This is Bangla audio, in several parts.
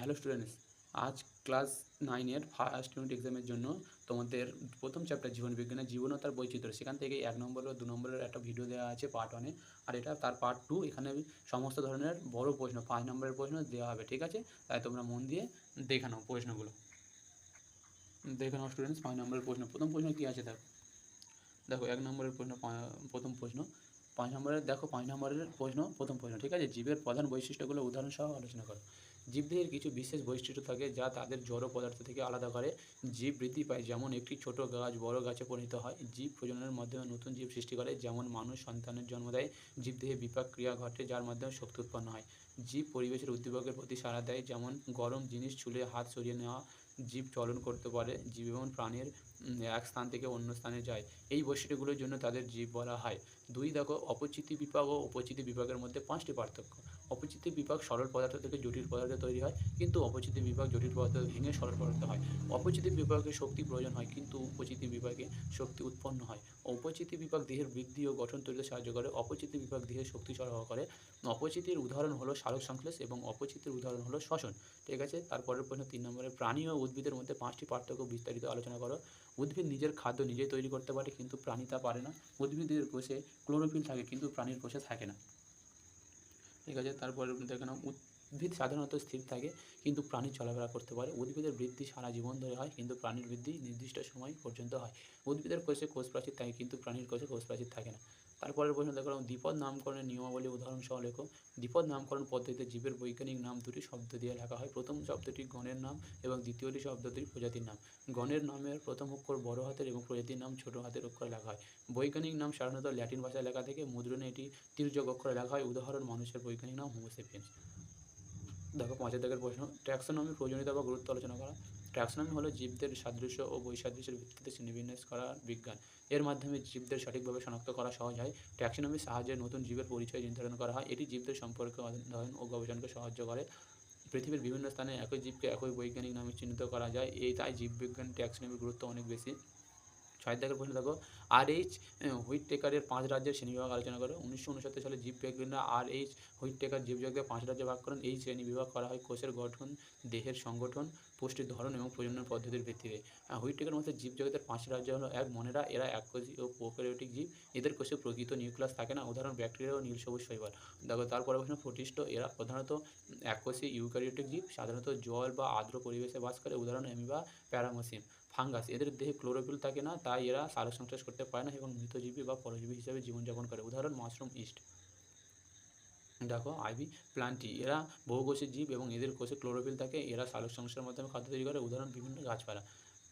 হ্যালো স্টুডেন্টস, আজ ক্লাস 9-এর ফার্স্ট ইউনিট এক্সামের জন্য তোমাদের প্রথম চ্যাপ্টার জীবনবিজ্ঞানের জীবন ও তার বৈচিত্র্য, সেখান থেকে 1 নম্বর ও 2 নম্বরের একটা ভিডিও দেওয়া আছে পার্ট 1-এ, আর এটা তার পার্ট 2। এখানে সমস্ত ধরনের বড় প্রশ্ন 5 নম্বরের প্রশ্ন দেওয়া হবে, ঠিক আছে? তাই তোমরা মন দিয়ে দেখে নাও প্রশ্নগুলো। দেখে নাও স্টুডেন্টস, 5 নম্বরের প্রশ্ন। প্রথম প্রশ্ন কী আছে দেখো। দেখো 1 নম্বরের প্রশ্ন, প্রথম প্রশ্ন 5 নম্বরের, দেখো 5 নম্বরের প্রশ্ন, প্রথম প্রশ্ন, ঠিক আছে? জীবের প্রধান বৈশিষ্ট্যগুলো উদাহরণ সহ আলোচনা করো। জীবদেহের কিছু বিশেষ বৈশিষ্ট্য থাকে যা তাদের জড় পদার্থ থেকে আলাদা করে। জীব বৃদ্ধি পায়, যেমন একটি ছোট গাছ বড় গাছে পরিণত হয়। জীব প্রজননের মাধ্যমে নতুন জীব সৃষ্টি করে, যেমন মানুষ সন্তানের জন্ম দেয়। জীবদেহে বিপাক ক্রিয়া ঘটে যার মাধ্যমে শক্তি উৎপন্ন হয়। জীব পরিবেশের উদ্দীপকের প্রতি সাড়া দেয়, যেমন গরম জিনিস ছুলে হাত সরিয়ে নেওয়া। জীব চলন করতে পারে। জীব এবং প্রাণীর এক স্থান থেকে অন্য স্থানে যায়। এই বৈশিষ্ট্যগুলোর জন্য তাদের জীব বলা হয়। 2, দেখো অপচিতি বিপাক ও উপচিতি বিপাকের মধ্যে 5টি পার্থক্য। অপচিতি বিপাক সরল পদার্থ থেকে জটিল পদার্থে তৈরি হয়, কিন্তু উপচিতি বিপাক জটিল পদার্থ ভেঙে সরল পদার্থ হয়। অপচিতি বিপাকে শক্তি প্রয়োজন হয়, কিন্তু উপচিতি বিপাকে শক্তি উৎপন্ন হয়। উপচিতি বিপাক দেহের বৃদ্ধি ও গঠন তৈরিতে সাহায্য করে। অপচিতি বিপাক দেহে শক্তি সরবরাহ করে। অপচিতির উদাহরণ হলো সালোক সংশ্লেষ এবং অপচিতির উদাহরণ হলো শ্বসন, ঠিক আছে? তারপরের প্রশ্ন 3 নম্বরে, প্রাণী ও উদ্ভিদের মধ্যে 5টি পার্থক্য বিস্তারিত আলোচনা করো। উদ্ভিদ নিজের খাদ্য নিজেই তৈরি করতে পারে, কিন্তু প্রাণী তা পারে না। উদ্ভিদের কোষে ক্লোরোফিল থাকে, কিন্তু প্রাণীর কোষে থাকে না, ঠিক আছে? তারপরে দেখে নাও, উদ্ভিদ সাধারণত স্থির থাকে, কিন্তু প্রাণী চলাফেরা করতে পারে। উদ্ভিদের বৃদ্ধি সারা জীবন ধরে হয়, কিন্তু প্রাণীর বৃদ্ধি নির্দিষ্ট সময় পর্যন্ত হয়। উদ্ভিদের কোষে কোষ প্রাচীর থাকে, কিন্তু প্রাণীর কোষে কোষ প্রাচীর থাকে না। তারপরের প্রশ্ন দেখো, দ্বিপদ নামকরণের নিয়মাবলী উদাহরণ সহ লেখো। দ্বিপদ নামকরণ পদ্ধতিতে জীবের বৈজ্ঞানিক নাম দুটি শব্দ দিয়ে লেখা হয়। প্রথম শব্দটি গণের নাম এবং দ্বিতীয়টি শব্দটি প্রজাতির নাম। গণের নামের প্রথম অক্ষর বড় হাতের এবং প্রজাতির নাম ছোট হাতের অক্ষরে লেখা হয়। বৈজ্ঞানিক নাম সাধারণত ল্যাটিন ভাষায় লেখা থেকে মুদ্রণে এটি তির্যক অক্ষরে লেখা হয়। উদাহরণ, মানুষের বৈজ্ঞানিক নাম হোমো সেপিয়েন্স। দেখো 5 দাগের প্রশ্ন, ট্যাক্সোনমির প্রয়োজনীয়তা বা গুরুত্ব আলোচনা করা। ট্যাক্সোনমি হলো জীবদের সাদৃশ্য ও বৈসাদৃশ্যের ভিত্তিতে শ্রেণীবিন্যাস করা বিজ্ঞান। এর মাধ্যমে জীবদের সঠিকভাবে শনাক্ত করা সহজ হয়। ট্যাক্সোনমির সাহায্যে নতুন জীবের পরিচয় নির্ধারণ করা হয়। এটি জীবদের সম্পর্কে অধ্যয়ন ও গবেষণাকে সাহায্য করে। পৃথিবীর বিভিন্ন স্থানে একই জীবকে একই বৈজ্ঞানিক নামে চিহ্নিত করা যায়, তাই জীববিজ্ঞান ট্যাক্সোনমির গুরুত্ব অনেক বেশি। 6 দাগের প্রশ্ন দেখো, আর.এইচ. হুইটেকারের 5 রাজ্যের শ্রেণীবিভাগ আলোচনা করো। 1969 সালে জীববিজ্ঞানীরা আর.এইচ. হুইটেকার জীবজগতকে 5 রাজ্যে ভাগ করেন। এই শ্রেণীবিভাগ করা হয় কোষের গঠন, দেহের সংগঠন, পুষ্টির ধরন এবং প্রজনন পদ্ধতির ভিত্তিতে। হুইটেকার মতে জীবজগতের 5টি রাজ্য হলো: 1, মনেরা, এরা এককোষী ও প্রোক্যারিওটিক জীব, এদের কোষে প্রকৃত নিউক্লিয়াস থাকে না, উদাহরণ ব্যাকটেরিয়া ও নীল সবুজ শৈবাল। দেখো তারপরে প্রশ্ন, প্রোটিস্ট, এরা প্রধানত এককোষী ইউক্যারিওটিক জীব, সাধারণত জল বা আর্দ্র পরিবেশে বাস করে, উদাহরণ অ্যামিবা, প্যারামেসিয়াম। ফাঙ্গাস, এদের দেহে ক্লোরোফিল থাকে না, তাই এরা সালোক সংশ্লেষ করতে পারে না এবং মৃতজীবী বা পরজীবী হিসেবে জীবনযাপন করে, উদাহরণ মাশরুম, ইস্ট। দেখো আইভি প্লান্টি, এরা বহুকোষী জীব এবং এদের কোষে ক্লোরোফিল থাকে, এরা সালোক সংশ্লেষের মাধ্যমে খাদ্য তৈরি করে, উদাহরণ বিভিন্ন গাছপালা।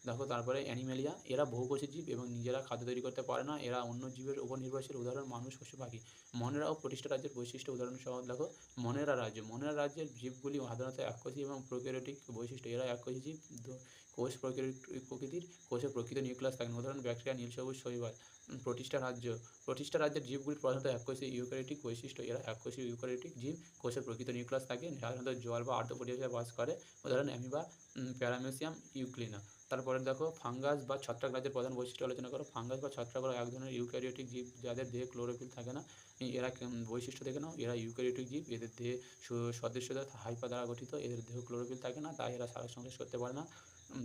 দেখো তারপরে অ্যানিমেলিয়া, এরা বহুকোষী জীব এবং নিজেরা খাদ্য তৈরি করতে পারে না, এরা অন্য জীবের উপর নির্ভরশীল, উদাহরণ মানুষ, পশু, পাখি। মনেরা ও প্রতিষ্ঠা রাজ্যের বৈশিষ্ট্য উদাহরণ সহ দেখো। মনেরা রাজ্য, মনেরা রাজ্যের জীবগুলি সাধারণত এককোষী এবং প্রোক্যারিওটিক বৈশিষ্ট্য, এরা এককোষী জীব, কোষ প্রকৃতির, কোষে প্রকৃত নিউক্লিয়াস থাকে না, উদাহরণ ব্যাকটেরিয়া, নীল সবুজ শৈবাল। প্রতিষ্ঠা রাজ্য, প্রতিষ্ঠা রাজ্যের জীবগুলি প্রধানত এককোষী ইউক্যারিওটিক বৈশিষ্ট্য, এরা এককোষী ইউক্যারিওটিক জীব, কোষে প্রকৃত নিউক্লিয়াস থাকে, সাধারণত জল বা আর্দ্র পরিবেশে বাস করে, উদাহরণ অ্যামিবা, প্যারামেসিয়াম, ইউক্লিনা। তারপরে দেখো ফাঙ্গাস বা ছত্রাক রাজ্যের প্রধান বৈশিষ্ট্য আলোচনা করো। ফাঙ্গাস বা ছত্রাক হলো এক ধরনের ইউক্যারিওটিক জীব যাদের দেহে ক্লোরোফিল থাকে না। এরা বৈশিষ্ট্য দেখে নাও, এরা ইউক্যারিওটিক জীব, এদের দেহে সদস্যতা হাইপা দ্বারা গঠিত, এদের দেহে ক্লোরোফিল থাকে না, তাই এরা সালোক সংশ্লেষ করতে পারে না।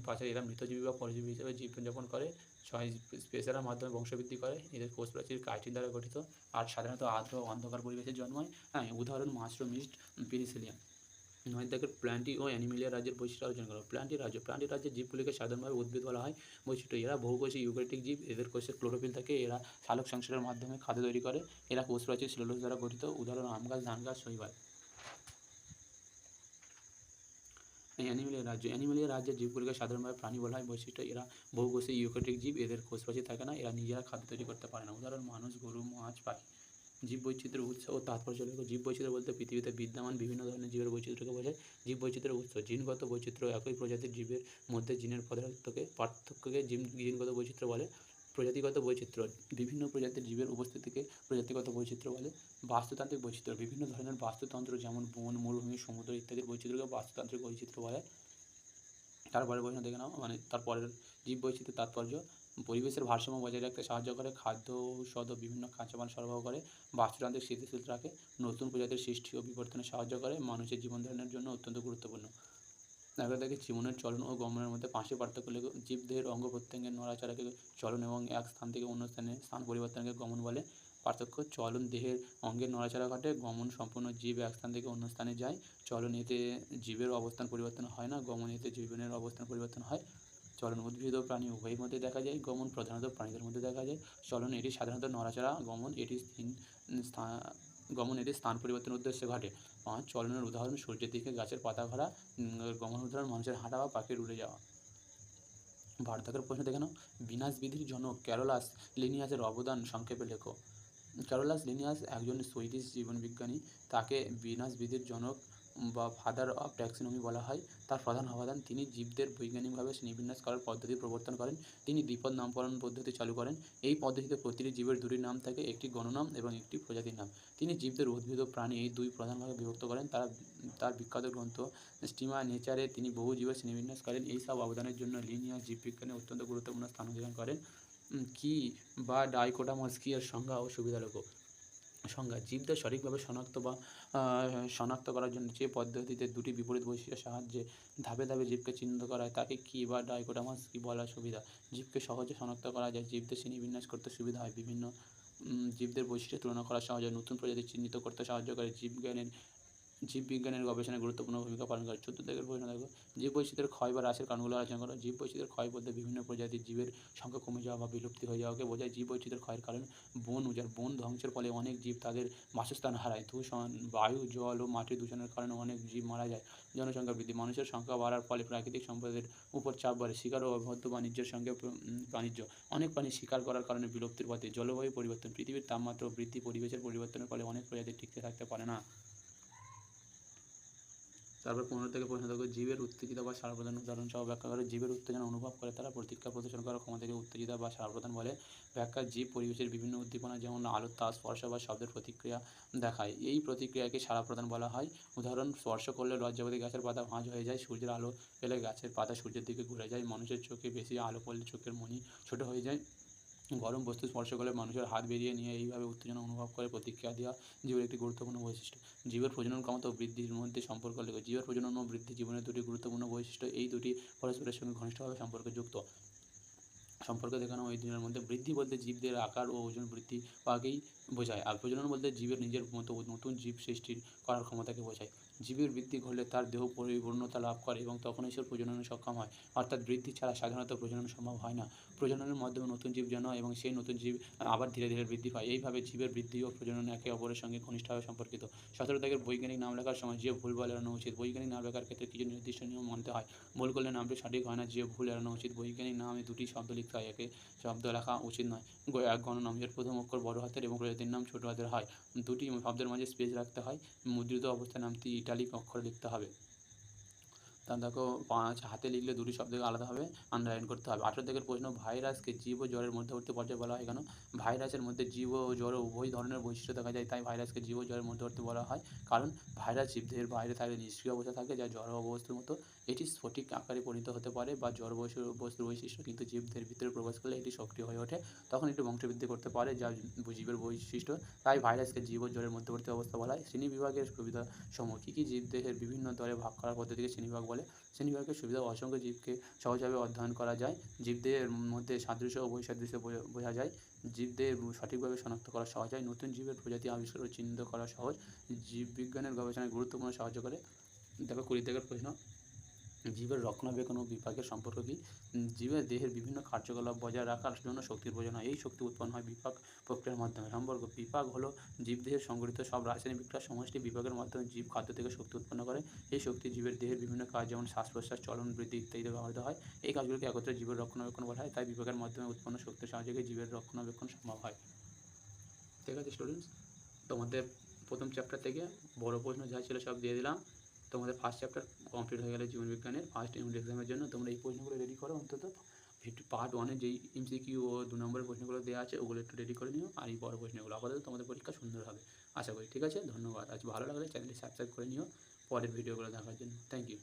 তাছাড়া এরা মৃতজীবী বা পরজীবী হিসেবে জীবনযাপন করে। 6, স্পেসারের মাধ্যমে বংশবৃদ্ধি করে, এদের কোষ প্রাচীর কাইটিন দ্বারা গঠিত, আর সাধারণত আর্দ্র অন্ধকার পরিবেশে জন্মায়। হ্যাঁ, উদাহরণ মাশরুম, ইস্ট, পেনিসিলিয়াম। 9 দাগের প্ল্যান্টি ও অ্যানিমেলিয়া রাজ্যের বৈশিষ্ট্য আলোচনা করো। প্ল্যান্টি রাজ্য, প্ল্যান্টি রাজ্যের জীবগুলিকে সাধারণভাবে উদ্ভিদ বলা হয়। বৈশিষ্ট্য, এরা বহুকোষী ইউক্যারিওটিক জীব, এদের কোষে ক্লোরোফিল থাকে, এরা সালোক সংশ্লেষের মাধ্যমে খাদ্য তৈরি করে, এরা কোষ প্রাচীর সেলুলোজ দ্বারা গঠিত, উদাহরণ আম গাছ, ধান গাছ, শৈবাল। অ্যানিমেলিয়া রাজ্য, অ্যানিমেলিয়া রাজ্যের জীবগুলিকে সাধারণভাবে প্রাণী বলা হয়। বৈশিষ্ট্য, এরা বহুকোষী ইউক্যারিওটিক জীব, এদের কোষ প্রাচীর থাকে না, এরা নিজেরা খাদ্য তৈরি করতে পারে না, উদাহরণ মানুষ, গরু, মাছ, পাখি। জীববৈচিত্র্যের উৎস ও তাৎপর্য লেখো। জীববৈচিত্র্য বলতে পৃথিবীতে বিদ্যমান বিভিন্ন ধরনের জীবের বৈচিত্র্যকে বোঝায়। জীববৈচিত্র্যের উৎস, জিনগত বৈচিত্র্য, একই প্রজাতির জীবের মধ্যে জিনের পার্থক্যকে জিনগত বৈচিত্র্য বলে। প্রজাতিগত বৈচিত্র্য, বিভিন্ন প্রজাতির জীবের উপস্থিতিকে প্রজাতিগত বৈচিত্র্য বলে। বাস্তুতান্ত্রিক বৈচিত্র্য, বিভিন্ন ধরনের বাস্তুতন্ত্র যেমন বন, মরুভূমি, সমুদ্র ইত্যাদির বৈচিত্র্যকে বাস্তুতান্ত্রিক বৈচিত্র্য বলে। তারপরের প্রশ্ন দেখে নাও, তারপরের জীববৈচিত্র্যের তাৎপর্য, পরিবেশের ভারসাম্য বজায় রাখতে সাহায্য করে, খাদ্য, ঔষধ ও বিভিন্ন কাঁচামাল সরবরাহ করে, বাস্তুতান্ত্রিক স্থিতিশীল রাখে, নতুন প্রজাতির সৃষ্টি ও বিবর্তনে সাহায্য করে, মানুষের জীবনধারণের জন্য অত্যন্ত গুরুত্বপূর্ণ। 11 থেকে জীবনের চলন ও গমনের মধ্যে 5টি পার্থক্য লেখো। জীবদেহের অঙ্গ প্রত্যঙ্গের নড়াচড়াকে চলন এবং এক স্থান থেকে অন্য স্থানে স্থান পরিবর্তনকে গমন বলে। পার্থক্য: চলন দেহের অঙ্গের নড়াচড়া ঘটে, গমন সম্পূর্ণ জীব এক স্থান থেকে অন্য স্থানে যায়। চলন এতে জীবের অবস্থান পরিবর্তন হয় না, গমন এতে জীবনের অবস্থান পরিবর্তন হয়। চলন উদ্ভিদ ও প্রাণী উভয়ের মধ্যে দেখা যায়, গমন প্রধানত প্রাণীদের মধ্যে দেখা যায়। চলন এটি সাধারণত নড়াচড়া, গমন এটি স্থান পরিবর্তনের উদ্দেশ্যে ঘটে। 5. চলনের উদাহরণ: সূর্যের দিকে গাছের পাতা ঘোরা। গমন উদাহরণ: মানুষের হাঁটা বা পাখির উড়ে যাওয়া। 12 দাগের প্রশ্ন দেখে নাও। বিনাশবিধির জনক ক্যারোলাস লিনিয়াসের অবদান সংক্ষেপে লেখো। ক্যারোলাস লিনিয়াস একজন সুইডিশ জীববিজ্ঞানী। তাকে বিনাশবিধির জনক বা ফাদার অফ ট্যাক্সোনমি বলা হয়। তার প্রধান অবদান: তিনি জীবদের বৈজ্ঞানিকভাবে শ্রেণীবিন্যাস করার পদ্ধতি প্রবর্তন করেন। তিনি দ্বিপদ নামকরণ পদ্ধতি চালু করেন। এই পদ্ধতিতে প্রতিটি জীবের দুটি নাম থাকে, একটি গণনাম এবং একটি প্রজাতির নাম। তিনি জীবদের উদ্ভিদ ও প্রাণী এই দুই প্রধান ভাগে বিভক্ত করেন। তার বিখ্যাত গ্রন্থ স্টিমা নেচারে তিনি বহু জীবের শ্রেণীবিন্যাস করেন। এই সব অবদানের জন্য লিনিয়াস জীববিজ্ঞানে অত্যন্ত গুরুত্বপূর্ণ স্থান অধিকার করেন। কি বা ডাইকোটামাস কি এর সংজ্ঞা ও সুবিধা লেখো। সংজ্ঞা: জীবদের সঠিকভাবে শনাক্ত করার জন্য যে পদ্ধতিতে দুটি বিপরীত বৈশিষ্ট্যের সাহায্যে ধাপে ধাপে জীবকে চিহ্নিত করা হয় তাকে কি বা ডাইকোটামাস কি বলার সুবিধা। জীবকে সহজে শনাক্ত করা যায়, জীবদের শ্রেণীবিন্যাস করতে সুবিধা হয়, বিভিন্ন জীবদের বৈশিষ্ট্যের তুলনা করা সহজ হয়, নতুন প্রজাতি চিহ্নিত করতে সাহায্য করে, জীববিজ্ঞানের গবেষণায় গুরুত্বপূর্ণ ভূমিকা পালন করে। 14 দাগের প্রশ্ন দেখো। জীববৈচিত্র্যের ক্ষয় বা হ্রাসের কারণগুলো আলোচনা করো। জীববৈচিত্র্যের ক্ষয় বলতে বিভিন্ন প্রজাতির জীবের সংখ্যা কমে যাওয়া বা বিলুপ্তি হয়ে যাওয়াকে বোঝায়। জীববৈচিত্র্যের ক্ষয়ের কারণ: বন উজাড়: বন ধ্বংসের ফলে অনেক জীব তাদের বাসস্থান হারায়। দূষণ: বায়ু, জল ও মাটির দূষণের কারণে অনেক জীব মারা যায়। জনসংখ্যা বৃদ্ধি: মানুষের সংখ্যা বাড়ার ফলে প্রাকৃতিক সম্পদের উপর চাপ বাড়ে। শিকার ও অবাধ বাণিজ্যের সঙ্গে বাণিজ্য: অনেক প্রাণী শিকার করার কারণে বিলুপ্তির পথে। জলবায়ু পরিবর্তন: পৃথিবীর তাপমাত্রা বৃদ্ধি, পরিবেশের পরিবর্তনের ফলে অনেক প্রজাতি টিকে থাকতে পারে না। তারপর 15 থেকে প্রশ্ন দেখো। জীবের উত্তেজিত বা সাড়া প্রদান উদাহরণ সহ ব্যাখ্যা করে। জীবের উত্তেজনা অনুভব করে তারা প্রতিক্রিয়া প্রদর্শন করার ক্ষমতাকে উত্তেজিত বা সাড়া প্রদান বলে। ব্যাখ্যা: জীব পরিবেশের বিভিন্ন উদ্দীপনা যেমন আলো, তাপ, স্পর্শ বা শব্দের প্রতিক্রিয়া দেখায়। এই প্রতিক্রিয়াকে সাড়া প্রদান বলা হয়। উদাহরণ: স্পর্শ করলে লজ্জাবোধে গাছের পাতা ভাঁজ হয়ে যায়। সূর্যের আলো পেলে গাছের পাতা সূর্যের দিকে ঘুরে যায়। মানুষের চোখে বেশি আলো পড়লে চোখের মণি ছোট হয়ে যায়। গরম বস্তু স্পর্শ করলে মানুষের হাত বেরিয়ে নিয়ে এইভাবে উত্তেজনা অনুভব করে। প্রতিক্রিয়া দেওয়া জীবের একটি গুরুত্বপূর্ণ বৈশিষ্ট্য। জীবের প্রজনন ক্ষমতা ও বৃদ্ধির মধ্যে সম্পর্ক লেখো। জীবের প্রজনন ও বৃদ্ধি জীবনের দুটি গুরুত্বপূর্ণ বৈশিষ্ট্য। এই দুটি পরস্পরের সঙ্গে ঘনিষ্ঠভাবে সম্পর্কযুক্ত। সম্পর্ক দেখানো ওই দুজনের মধ্যে। বৃদ্ধি বলতে জীবদের আকার ও ওজন বৃদ্ধি পাওয়াকেই বোঝায়, আর প্রজনন বলতে জীবের নিজের মতো নতুন জীব সৃষ্টির করার ক্ষমতাকে বোঝায়। জীবের বৃদ্ধি ঘটলে তার দেহ পরিপূর্ণতা লাভ করে এবং তখনই সে প্রজননে সক্ষম হয়। অর্থাৎ বৃদ্ধি ছাড়া সাধারণত প্রজনন সম্ভব হয় না। প্রজননের মাধ্যমে নতুন জীব জন্ম এবং সেই নতুন জীব আবার ধীরে ধীরে বৃদ্ধি পায়। এইভাবে জীবের বৃদ্ধি ও প্রজনন একে অপরের সঙ্গে ঘনিষ্ঠভাবে সম্পর্কিত। 17 দাগের বৈজ্ঞানিক নাম লেখার সময় যে ভুল বল এড়ানো উচিত। বৈজ্ঞানিক নাম লেখার ক্ষেত্রে কিছু নির্দিষ্ট নিয়ম মানতে হয়। ভুল করলে নামটি সঠিক হয় না, যে ভুল এড়ানো উচিত। বৈজ্ঞানিক নামে দুটি শব্দ লিখতে হয়, একে শব্দ লেখা উচিত নয়। এক গণনাম, এর প্রথম অক্ষর বড় হাতের এবং প্রজাতির নাম ছোট হাতের হয়। দুটি শব্দের মাঝে স্পেস রাখতে হয়। মুদ্রিত অবস্থায় নামটি ইটালিক অক্ষরে লিখতে হবে। তা দেখো 5 হাতে লিখলে দুটি শব্দকে আলাদাভাবে আন্ডারলাইন করতে হবে। 18 দাগের প্রশ্ন, ভাইরাসকে জীব ও জ্বরের মধ্যবর্তী পর্যায়ে বলা হয় কেন? ভাইরাসের মধ্যে জীব ও জ্বর উভয় ধরনের বৈশিষ্ট্য দেখা যায়, তাই ভাইরাসকে জীব ও জ্বরের মধ্যবর্তী বলা হয়। কারণ ভাইরাস জীবদেহের বাইরে থাকলে নিষ্ক্রিয় অবস্থা থাকে, যা জড় বস্তুর মতো। এটি স্ফটিক আকারে পরিণত হতে পারে বা জড় বস্তুর বৈশিষ্ট্য, কিন্তু জীবদের ভিতরে প্রবেশ করলে এটি সক্রিয় হয়ে ওঠে। তখন এটি বংশবৃদ্ধি করতে পারে, যা জীবের বৈশিষ্ট্য। তাই ভাইরাসকে জীব ও জ্বরের মধ্যবর্তী অবস্থা বলা হয়। শ্রেণীবিভাগের সুবিধা সমূহ কী কী? জীবদেহের বিভিন্ন দলে ভাগ করার পদ্ধতিকে শ্রেণীবিভাগ বলে। শ্রেণীবিভাগের সুবিধা: অসংখ্য জীবকে সহজভাবে অধ্যয়ন করা যায়। জীবদেহের মধ্যে সাদৃশ্য ও বৈসাদৃশ্য বোঝা যায়। জীবদের সঠিকভাবে শনাক্ত করা সহজ হয়। নতুন জীবের প্রজাতি আবিষ্কার ও চিহ্নিত করা সহজ। জীববিজ্ঞানের গবেষণায় গুরুত্বপূর্ণ সাহায্য করে। দেখো 20 দাগের প্রশ্ন, জীবের রক্ষণাবেক্ষণ ও বিপাকের সম্পর্ক কী? জীবের দেহের বিভিন্ন কার্যকলাপ বজায় রাখার জন্য শক্তির প্রয়োজন হয়। এই শক্তি উৎপন্ন হয় বিপাক প্রক্রিয়ার মাধ্যমে। সম্পর্ক: বিপাক হলো জীবদেহের সংঘটিত সব রাসায়নিক বিক্রিয়ার সমষ্টি। বিপাকের মাধ্যমে জীব খাদ্য থেকে শক্তি উৎপন্ন করে। এই শক্তি জীবের দেহের বিভিন্ন কাজ যেমন শ্বাস প্রশ্বাস, চলন, বৃদ্ধি ইত্যাদিতে ব্যবহৃত হয়। এই কাজগুলোকে একত্রে জীবের রক্ষণাবেক্ষণ বলা হয়। তাই বিপাকের মাধ্যমে উৎপন্ন শক্তির সাহায্যে জীবের রক্ষণাবেক্ষণ সম্ভব হয়। ঠিক আছে স্টুডেন্টস, তোমাদের প্রথম চ্যাপ্টার থেকে বড় প্রশ্ন যা ছিল সব দিয়ে দিলাম। তোমাদের ফার্স্ট চ্যাপ্টার কমপ্লিট হয়ে গেলে জীবনবিজ্ঞানের ফার্স্ট ইউনিট এক্সামের জন্য তোমরা এই প্রশ্নগুলো রেডি করো। অন্তত পার্ট 1-এ যেই এমসিকিউ ও 2 নম্বরের প্রশ্নগুলো দেওয়া আছে ওগুলো একটু রেডি করে নিও, আর এই বড় প্রশ্নগুলো। আপাতত তোমাদের পরীক্ষা সুন্দর হবে আশা করি। ঠিক আছে, ধন্যবাদ। আজ ভালো লাগলে চ্যানেলটি সাবস্ক্রাইব করে নিও পরের ভিডিওগুলো দেখার জন্য। Thank you.